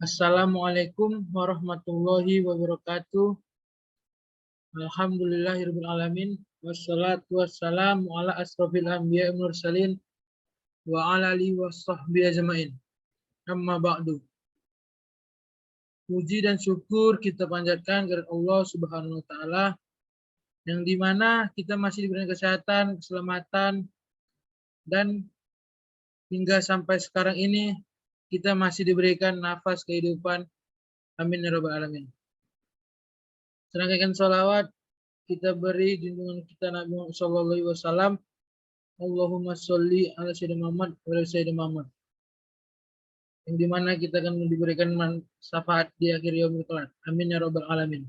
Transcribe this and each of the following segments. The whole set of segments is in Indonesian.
Assalamualaikum warahmatullahi wabarakatuh. Alhamdulillahirabbil alamin. Wassalatu wassalamu ala asrofil anbiya'i wal mursalin wa ala alihi washabbihi ajmain. Amma ba'du. Puji dan syukur kita panjatkan kepada Allah Subhanahu wa taala yang dimana kita masih diberikan kesehatan, keselamatan, dan hingga sampai sekarang ini kita masih diberikan nafas kehidupan. Amin ya rabbal alamin. Serangkaian sholawat kita beri junjungan kita Nabi Muhammad sallallahu alaihi wasallam. Allahumma sholli ala sayyidina Muhammad wa ala sayyidina Muhammad. Yang dimana kita akan diberikan syafaat di akhir yaumil kelak. Amin ya rabbal alamin.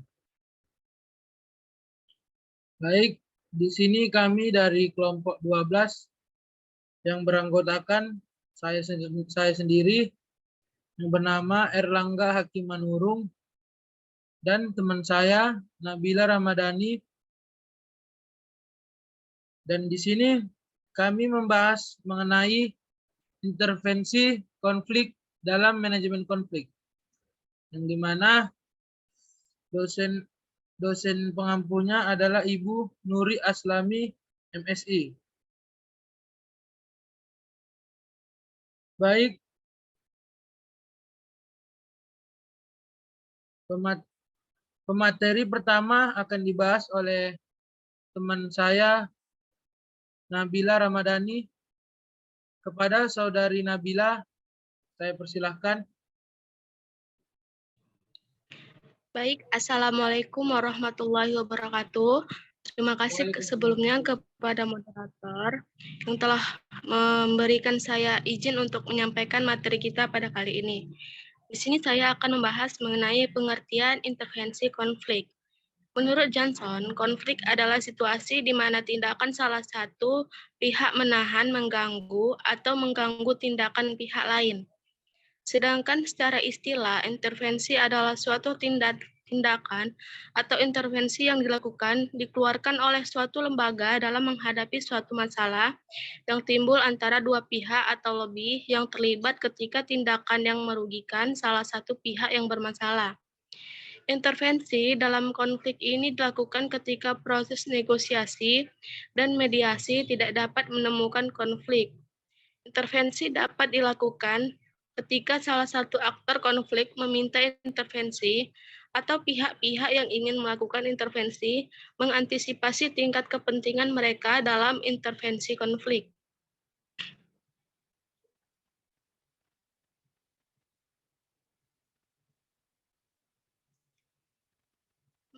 Baik, di sini kami dari kelompok 12 yang beranggotakan saya sendiri yang bernama Erlangga Hakim Manurung dan teman saya Nabila Ramadhani. Dan di sini kami membahas mengenai intervensi konflik dalam manajemen konflik, yang dimana dosen pengampunya adalah Ibu Nuri Aslami, MSI. Baik, pemateri pertama akan dibahas oleh teman saya Nabila Ramadhani. Kepada saudari Nabila, saya persilahkan. Baik, Assalamualaikum warahmatullahi wabarakatuh. Terima kasih sebelumnya kepada moderator yang telah memberikan saya izin untuk menyampaikan materi kita pada kali ini. Di sini saya akan membahas mengenai pengertian intervensi konflik. Menurut Johnson, konflik adalah situasi di mana tindakan salah satu pihak menahan, mengganggu, atau mengganggu tindakan pihak lain. Sedangkan secara istilah, intervensi adalah suatu tindakan atau intervensi yang dikeluarkan oleh suatu lembaga dalam menghadapi suatu masalah yang timbul antara dua pihak atau lebih yang terlibat ketika tindakan yang merugikan salah satu pihak yang bermasalah. Intervensi dalam konflik ini dilakukan ketika proses negosiasi dan mediasi tidak dapat menemukan konflik. Intervensi dapat dilakukan ketika salah satu aktor konflik meminta intervensi atau pihak-pihak yang ingin melakukan intervensi mengantisipasi tingkat kepentingan mereka dalam intervensi konflik.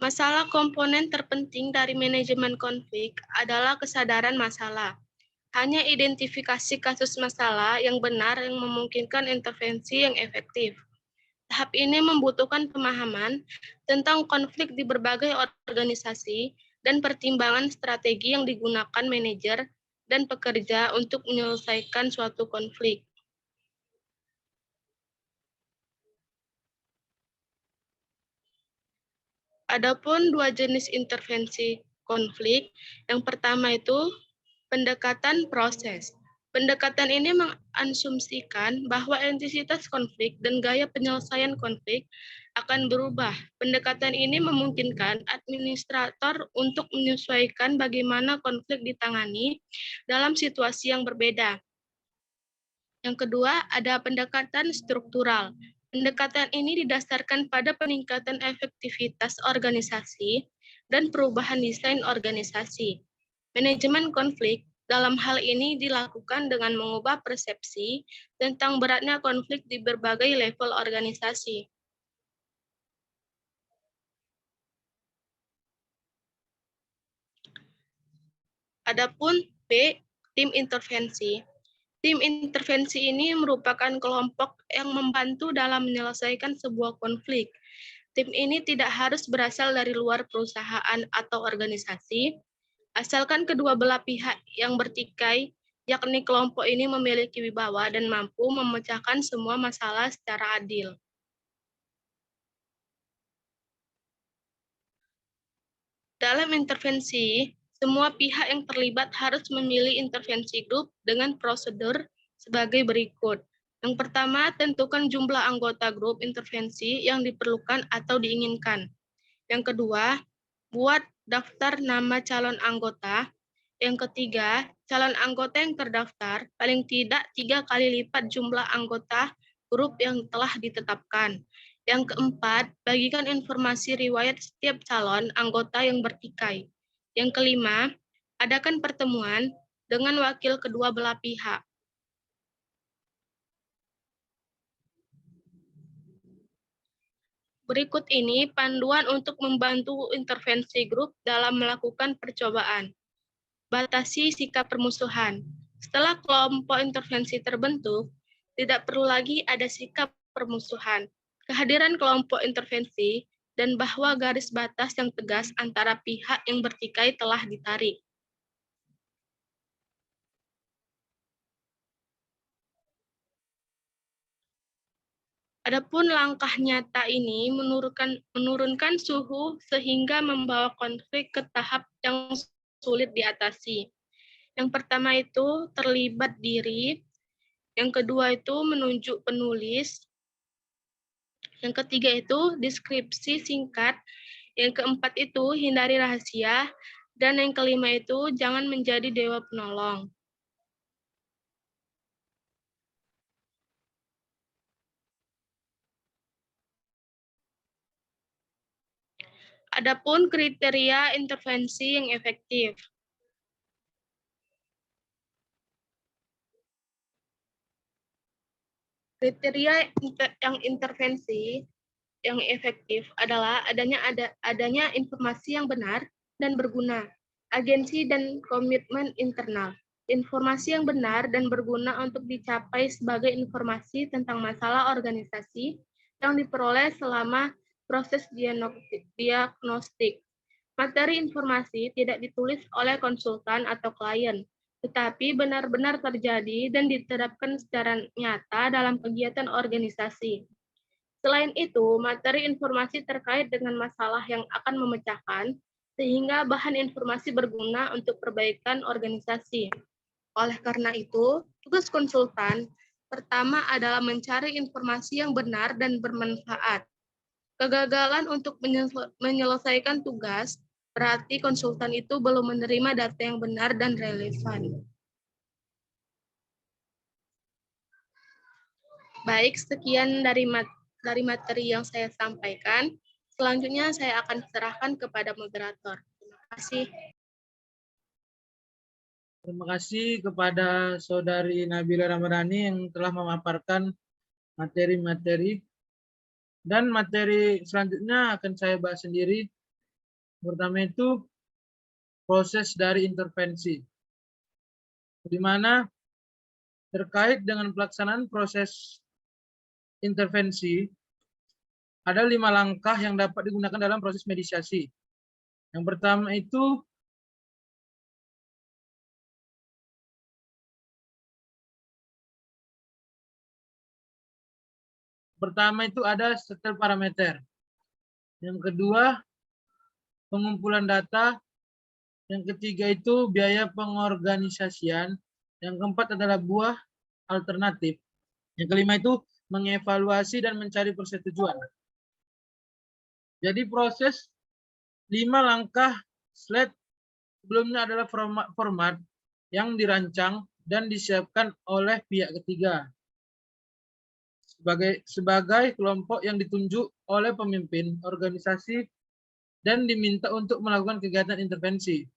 Masalah komponen terpenting dari manajemen konflik adalah kesadaran masalah. Hanya identifikasi kasus masalah yang benar yang memungkinkan intervensi yang efektif. Tahap ini membutuhkan pemahaman tentang konflik di berbagai organisasi dan pertimbangan strategi yang digunakan manajer dan pekerja untuk menyelesaikan suatu konflik. Adapun dua jenis intervensi konflik, yang pertama itu pendekatan proses. Pendekatan ini mengasumsikan bahwa intensitas konflik dan gaya penyelesaian konflik akan berubah. Pendekatan ini memungkinkan administrator untuk menyesuaikan bagaimana konflik ditangani dalam situasi yang berbeda. Yang kedua, ada pendekatan struktural. Pendekatan ini didasarkan pada peningkatan efektivitas organisasi dan perubahan desain organisasi. Manajemen konflik dalam hal ini dilakukan dengan mengubah persepsi tentang beratnya konflik di berbagai level organisasi. Adapun B, tim intervensi. Tim intervensi ini merupakan kelompok yang membantu dalam menyelesaikan sebuah konflik. Tim ini tidak harus berasal dari luar perusahaan atau organisasi, asalkan kedua belah pihak yang bertikai, yakni kelompok ini memiliki wibawa dan mampu memecahkan semua masalah secara adil. Dalam intervensi, semua pihak yang terlibat harus memilih intervensi grup dengan prosedur sebagai berikut. Yang pertama, tentukan jumlah anggota grup intervensi yang diperlukan atau diinginkan. Yang kedua, buat daftar nama calon anggota. Yang ketiga, calon anggota yang terdaftar paling tidak 3 kali lipat jumlah anggota grup yang telah ditetapkan. Yang keempat, bagikan informasi riwayat setiap calon anggota yang bertikai. Yang kelima, adakan pertemuan dengan wakil kedua belah pihak. Berikut ini panduan untuk membantu intervensi grup dalam melakukan percobaan. Batasi sikap permusuhan. Setelah kelompok intervensi terbentuk, tidak perlu lagi ada sikap permusuhan. Kehadiran kelompok intervensi dan bahwa garis batas yang tegas antara pihak yang bertikai telah ditarik. Adapun langkah nyata ini menurunkan suhu sehingga membawa konflik ke tahap yang sulit diatasi. Yang pertama itu terlibat diri, yang kedua itu menunjuk penulis, yang ketiga itu deskripsi singkat, yang keempat itu hindari rahasia, dan yang kelima itu jangan menjadi dewa penolong. Adapun kriteria intervensi yang efektif. Kriteria yang intervensi yang efektif adalah adanya informasi yang benar dan berguna, agensi dan komitmen internal. Informasi yang benar dan berguna untuk dicapai sebagai informasi tentang masalah organisasi yang diperoleh selama proses diagnostik. Materi informasi tidak ditulis oleh konsultan atau klien, tetapi benar-benar terjadi dan diterapkan secara nyata dalam kegiatan organisasi. Selain itu, materi informasi terkait dengan masalah yang akan memecahkan, sehingga bahan informasi berguna untuk perbaikan organisasi. Oleh karena itu, tugas konsultan pertama adalah mencari informasi yang benar dan bermanfaat. Kegagalan untuk menyelesaikan tugas berarti konsultan itu belum menerima data yang benar dan relevan. Baik, sekian dari materi yang saya sampaikan. Selanjutnya saya akan serahkan kepada moderator. Terima kasih. Terima kasih kepada Saudari Nabila Ramadhani yang telah memaparkan materi-materi. Dan materi selanjutnya akan saya bahas sendiri. Pertama itu proses dari intervensi, di mana terkait dengan pelaksanaan proses intervensi, ada 5 langkah yang dapat digunakan dalam proses mediasi. Yang pertama itu ada setel parameter. Yang kedua, pengumpulan data. Yang ketiga itu biaya pengorganisasian. Yang keempat adalah buah alternatif. Yang kelima itu mengevaluasi dan mencari persetujuan. Jadi proses 5 langkah slide sebelumnya adalah format yang dirancang dan disiapkan oleh pihak ketiga sebagai kelompok yang ditunjuk oleh pemimpin organisasi dan diminta untuk melakukan kegiatan intervensi.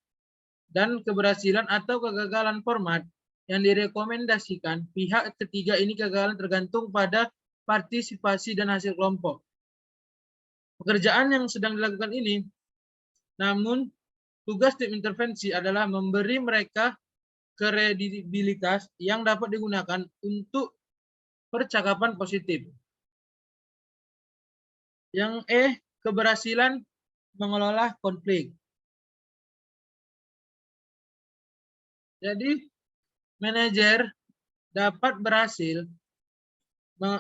Dan keberhasilan atau kegagalan format yang direkomendasikan pihak ketiga ini kegagalan tergantung pada partisipasi dan hasil kelompok. Pekerjaan yang sedang dilakukan ini, namun tugas tim intervensi adalah memberi mereka kredibilitas yang dapat digunakan untuk percakapan positif. Yang keberhasilan mengelola konflik. Jadi, manajer dapat berhasil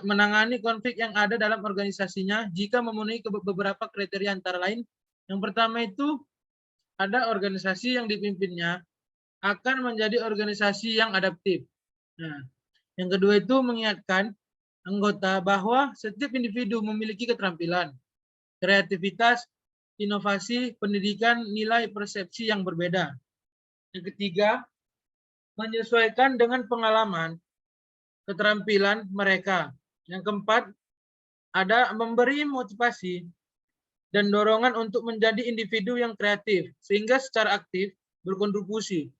menangani konflik yang ada dalam organisasinya jika memenuhi beberapa kriteria antara lain. Yang pertama itu ada organisasi yang dipimpinnya akan menjadi organisasi yang adaptif. Nah, yang kedua itu mengingatkan anggota bahwa setiap individu memiliki keterampilan, kreativitas, inovasi, pendidikan, nilai persepsi yang berbeda. Yang ketiga, menyesuaikan dengan pengalaman, keterampilan mereka. Yang keempat, ada memberi motivasi dan dorongan untuk menjadi individu yang kreatif, sehingga secara aktif berkontribusi.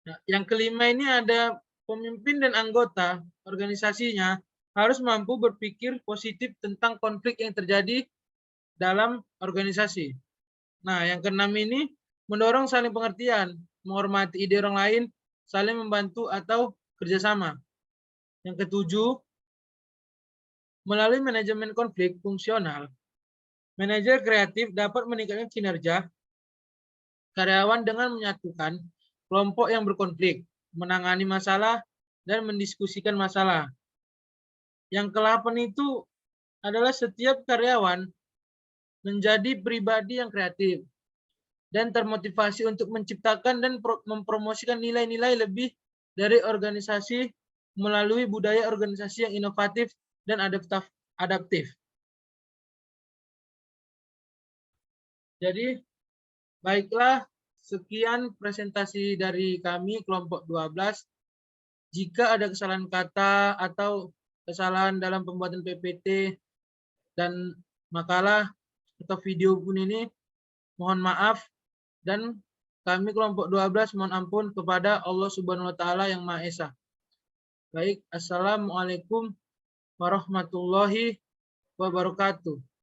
Nah, yang kelima ini ada pemimpin dan anggota organisasinya harus mampu berpikir positif tentang konflik yang terjadi dalam organisasi. Nah, yang keenam ini mendorong saling pengertian, menghormati ide orang lain, saling membantu atau kerjasama. Yang ketujuh, melalui manajemen konflik fungsional, manajer kreatif dapat meningkatkan kinerja karyawan dengan menyatukan kelompok yang berkonflik, menangani masalah, dan mendiskusikan masalah. Yang ke-8 itu adalah setiap karyawan menjadi pribadi yang kreatif dan termotivasi untuk menciptakan dan mempromosikan nilai-nilai lebih dari organisasi melalui budaya organisasi yang inovatif dan adaptif. Jadi, baiklah, sekian presentasi dari kami kelompok 12. Jika ada kesalahan kata atau kesalahan dalam pembuatan PPT dan makalah atau video pun ini, mohon maaf, dan kami kelompok 12 mohon ampun kepada Allah Subhanahu wa taala yang Maha Esa. Baik, assalamualaikum warahmatullahi wabarakatuh.